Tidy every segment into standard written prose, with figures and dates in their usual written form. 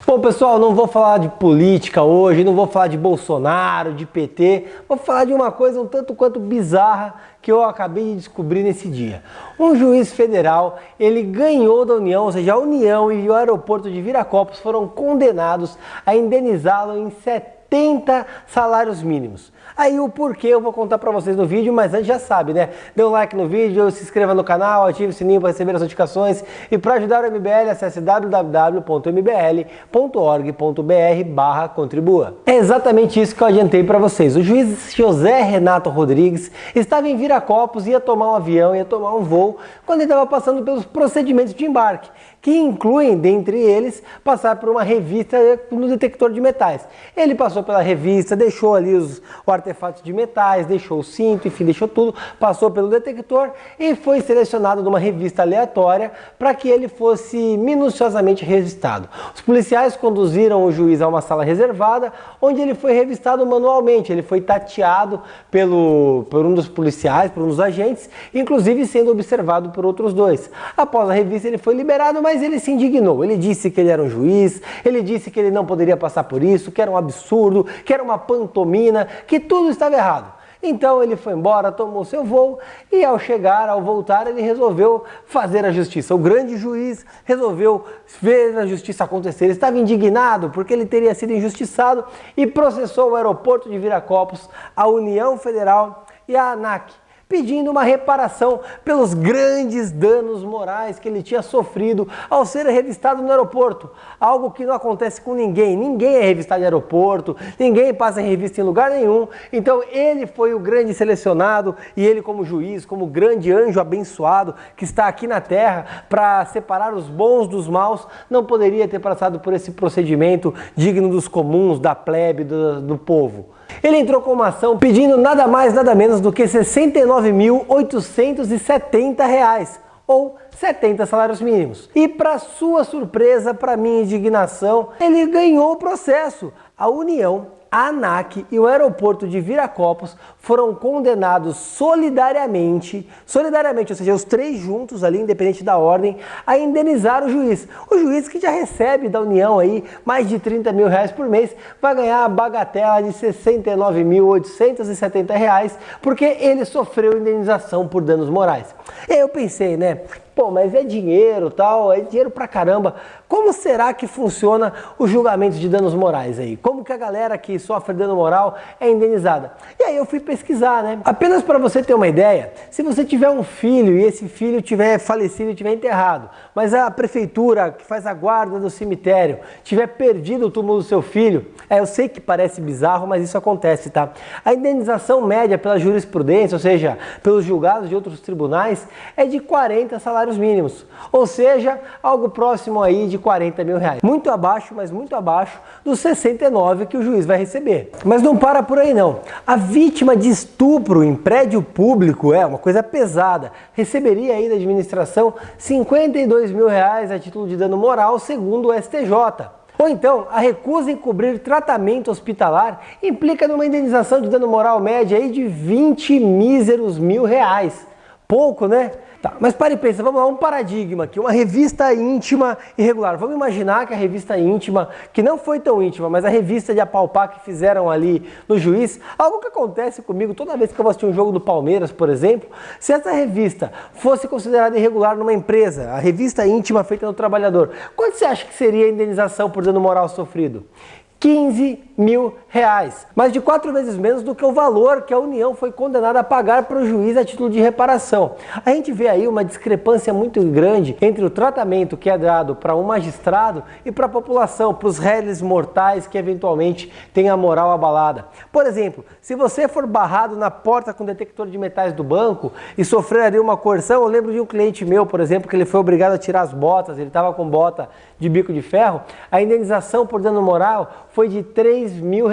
Bom, pessoal, não vou falar de política hoje, não vou falar de Bolsonaro, de PT, vou falar de uma coisa um tanto quanto bizarra que eu acabei de descobrir nesse dia. Um juiz federal, ele ganhou da União, ou seja, a União e o aeroporto de Viracopos foram condenados a indenizá-lo em 70 salários mínimos. Aí o porquê eu vou contar pra vocês no vídeo, mas antes já sabe, né? Dê um like no vídeo, se inscreva no canal, ative o sininho para receber as notificações e para ajudar o MBL, acesse www.mbl.org.br/contribua. É exatamente isso que eu adiantei para vocês. O juiz José Renato Rodrigues estava em Viracopos, ia tomar um avião, ia tomar um voo, quando ele estava passando pelos procedimentos de embarque, que incluem, dentre eles, passar por uma revista no detector de metais. Ele passou pela revista, deixou ali o artefato de metais, deixou o cinto, enfim, deixou tudo, passou pelo detector e foi selecionado numa revista aleatória para que ele fosse minuciosamente revistado. Os policiais conduziram o juiz a uma sala reservada, onde ele foi revistado manualmente, ele foi tateado por um dos policiais, por um dos agentes, inclusive sendo observado por outros dois. Após a revista ele foi liberado, mas ele se indignou, ele disse que ele era um juiz, ele disse que ele não poderia passar por isso, que era um absurdo, que era uma pantomima, que tudo estava errado. Então ele foi embora, tomou seu voo e ao voltar, ele resolveu fazer a justiça. O grande juiz resolveu ver a justiça acontecer. Ele estava indignado porque ele teria sido injustiçado e processou o aeroporto de Viracopos, a União Federal e a ANAC, pedindo uma reparação pelos grandes danos morais que ele tinha sofrido ao ser revistado no aeroporto. Algo que não acontece com ninguém. Ninguém é revistado em aeroporto, ninguém passa em revista em lugar nenhum. Então ele foi o grande selecionado e ele como juiz, como grande anjo abençoado que está aqui na terra para separar os bons dos maus, não poderia ter passado por esse procedimento digno dos comuns, da plebe, do povo. Ele entrou com uma ação pedindo nada mais, nada menos do que R$ 69.870, ou 70 salários mínimos. E para sua surpresa, para minha indignação, ele ganhou o processo. A União, a ANAC e o aeroporto de Viracopos foram condenados solidariamente, ou seja, os três juntos ali, independente da ordem, a indenizar o juiz. O juiz que já recebe da União aí mais de R$30 mil por mês, vai ganhar a bagatela de R$ 69.870, porque ele sofreu indenização por danos morais. E aí eu pensei, né? Pô, mas é dinheiro, tal, é dinheiro pra caramba. Como será que funciona os julgamentos de danos morais aí? Como que a galera que sofre dano moral é indenizada? E aí eu fui pesquisar, né? Apenas para você ter uma ideia, se você tiver um filho e esse filho tiver falecido e tiver enterrado, mas a prefeitura que faz a guarda do cemitério tiver perdido o túmulo do seu filho, eu sei que parece bizarro, mas isso acontece, tá? A indenização média pela jurisprudência, ou seja, pelos julgados de outros tribunais, é de 40 salários mínimos, ou seja, algo próximo aí de R$40 mil. Muito abaixo, mas muito abaixo dos 69 que o juiz vai receber. Mas não para por aí não. A vítima de estupro em prédio público, uma coisa pesada, receberia aí da administração R$52 mil a título de dano moral, segundo o STJ. Ou então, a recusa em cobrir tratamento hospitalar implica numa indenização de dano moral média aí de 20 míseros mil. Pouco, né? Tá, mas para e pensa, vamos lá, um paradigma aqui, uma revista íntima irregular. Vamos imaginar que a revista íntima, que não foi tão íntima, mas a revista de apalpar que fizeram ali no juiz, algo que acontece comigo toda vez que eu vou assistir um jogo do Palmeiras, por exemplo, se essa revista fosse considerada irregular numa empresa, a revista íntima feita no trabalhador, quanto você acha que seria a indenização por dano moral sofrido? R$15 mil, mais de 4 vezes menos do que o valor que a União foi condenada a pagar para o juiz a título de reparação. A gente vê aí uma discrepância muito grande entre o tratamento que é dado para um magistrado e para a população, para os réis mortais que eventualmente têm a moral abalada. Por exemplo, se você for barrado na porta com detector de metais do banco e sofrer ali uma coerção, eu lembro de um cliente meu, por exemplo, que ele foi obrigado a tirar as botas, ele estava com bota de bico de ferro, a indenização por dano moral foi de R$3 mil,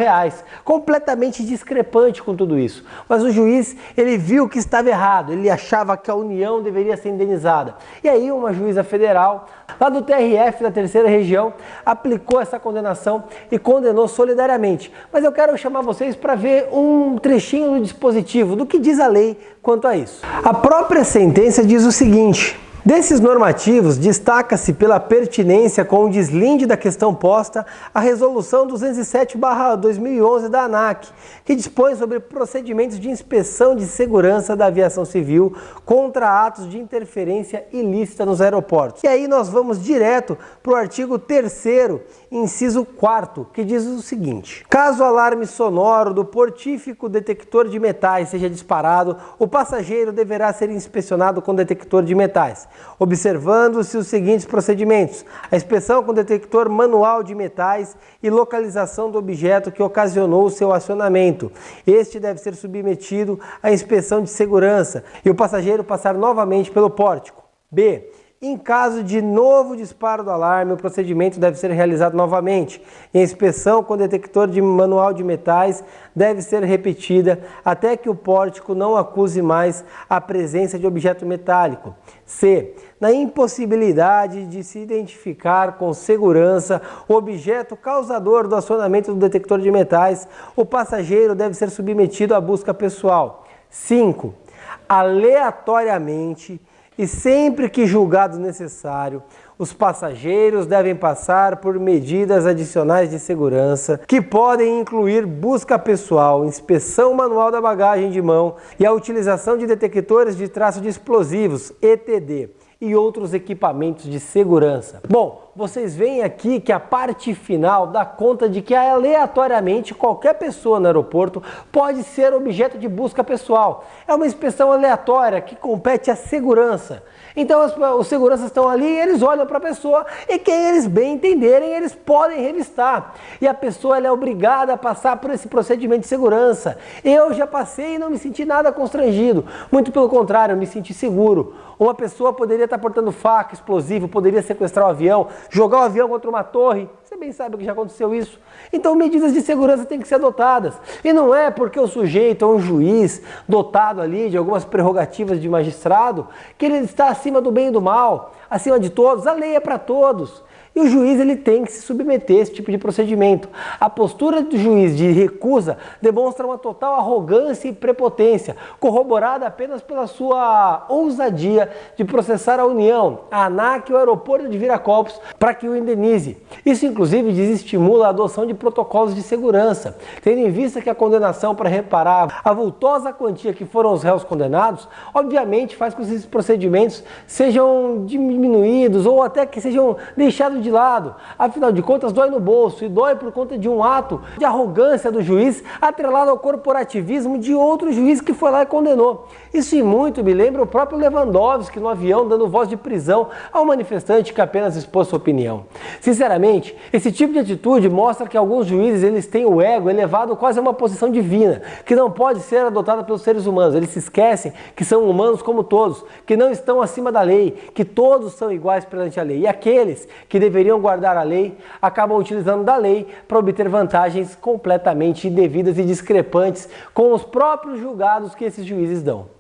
completamente discrepante com tudo isso. Mas o juiz, ele viu que estava errado, ele achava que a União deveria ser indenizada. E aí uma juíza federal, lá do TRF, da terceira região, aplicou essa condenação e condenou solidariamente. Mas eu quero chamar vocês para ver um trechinho do dispositivo, do que diz a lei quanto a isso. A própria sentença diz o seguinte: Desses normativos, destaca-se pela pertinência com o deslinde da questão posta a Resolução 207/2011 da ANAC, que dispõe sobre procedimentos de inspeção de segurança da aviação civil contra atos de interferência ilícita nos aeroportos. E aí nós vamos direto para o artigo 3º, inciso 4º, que diz o seguinte: caso o alarme sonoro do portífico detector de metais seja disparado, o passageiro deverá ser inspecionado com detector de metais, observando-se os seguintes procedimentos: a inspeção com detector manual de metais e localização do objeto que ocasionou o seu acionamento. Este deve ser submetido à inspeção de segurança e o passageiro passar novamente pelo pórtico. B. Em caso de novo disparo do alarme, o procedimento deve ser realizado novamente. E a inspeção com detector de manual de metais deve ser repetida até que o pórtico não acuse mais a presença de objeto metálico. C. Na impossibilidade de se identificar com segurança o objeto causador do acionamento do detector de metais, o passageiro deve ser submetido à busca pessoal. 5. Aleatoriamente e sempre que julgado necessário, os passageiros devem passar por medidas adicionais de segurança, que podem incluir busca pessoal, inspeção manual da bagagem de mão e a utilização de detectores de traço de explosivos, ETD, e outros equipamentos de segurança. Bom, vocês veem aqui que a parte final dá conta de que aleatoriamente qualquer pessoa no aeroporto pode ser objeto de busca pessoal. É uma inspeção aleatória que compete à segurança. Então os seguranças estão ali, eles olham para a pessoa e quem eles bem entenderem, eles podem revistar. E a pessoa ela é obrigada a passar por esse procedimento de segurança. Eu já passei e não me senti nada constrangido. Muito pelo contrário, eu me senti seguro. Uma pessoa poderia estar portando faca, explosivo, poderia sequestrar o avião, jogar o avião contra uma torre. Você bem sabe que já aconteceu isso. Então medidas de segurança têm que ser adotadas. E não é porque o sujeito é um juiz dotado ali de algumas prerrogativas de magistrado que ele está acima do bem e do mal, acima de todos. A lei é para todos. E o juiz ele tem que se submeter a esse tipo de procedimento. A postura do juiz de recusa demonstra uma total arrogância e prepotência, corroborada apenas pela sua ousadia de processar a União, a ANAC e o aeroporto de Viracopos para que o indenize. Isso inclusive desestimula a adoção de protocolos de segurança, tendo em vista que a condenação para reparar a vultosa quantia que foram os réus condenados, obviamente faz com que esses procedimentos sejam diminuídos ou até que sejam deixados de lado. Afinal de contas, dói no bolso e dói por conta de um ato de arrogância do juiz atrelado ao corporativismo de outro juiz que foi lá e condenou. Isso em muito me lembra o próprio Lewandowski no avião dando voz de prisão ao manifestante que apenas expôs sua opinião. Sinceramente, esse tipo de atitude mostra que alguns juízes eles têm o ego elevado quase a uma posição divina, que não pode ser adotada pelos seres humanos. Eles se esquecem que são humanos como todos, que não estão acima da lei, que todos são iguais perante a lei. E aqueles que deveriam guardar a lei acabam utilizando da lei para obter vantagens completamente indevidas e discrepantes com os próprios julgados que esses juízes dão.